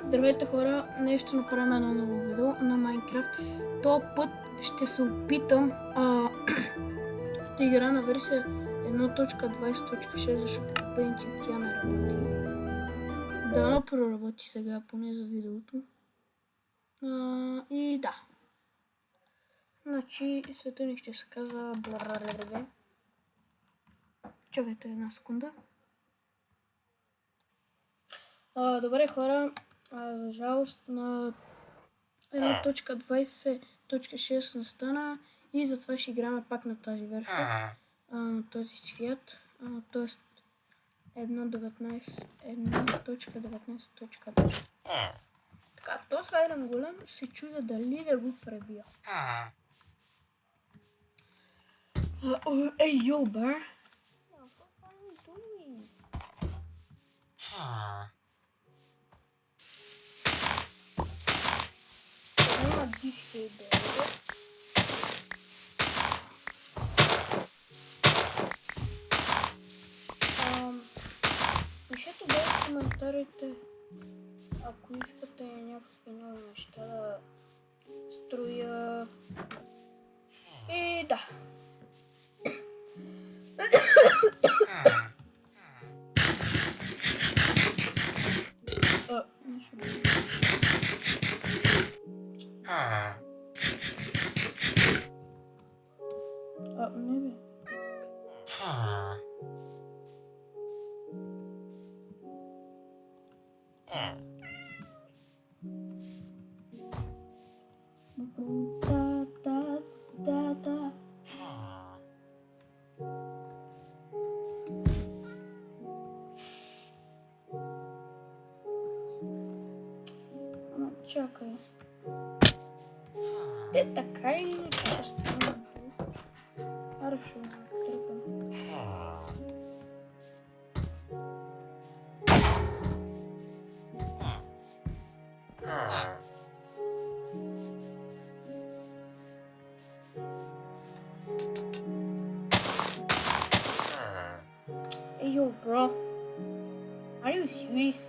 Здравейте хора, днес ще направим едно ново видео на Майнкрафт. Този път ще се опитам да игра на версия 1.20.6, защото по принцип тя не работи. Дано проработи сега, поне за видеото. И да. Значи света ни ще се казва Блараледе. Чакайте една секунда. Добре хора, за жалост на 1.20.6 не стана и затова ще играме пак на тази версия, на този свят, т.е. 1.19.9. Така, този Iron Golem се чудя дали да го пребия. Hey yo, bear. What are you doing? Not this way, baby. Пишете долу в коментарите, ако искате някакви нови неща да строя. И да. Нещо друго. Не бе. Да. Ама чакай. Те така или ще спомням? Хорошо, тръпам. Hey yo, bro. Are you serious?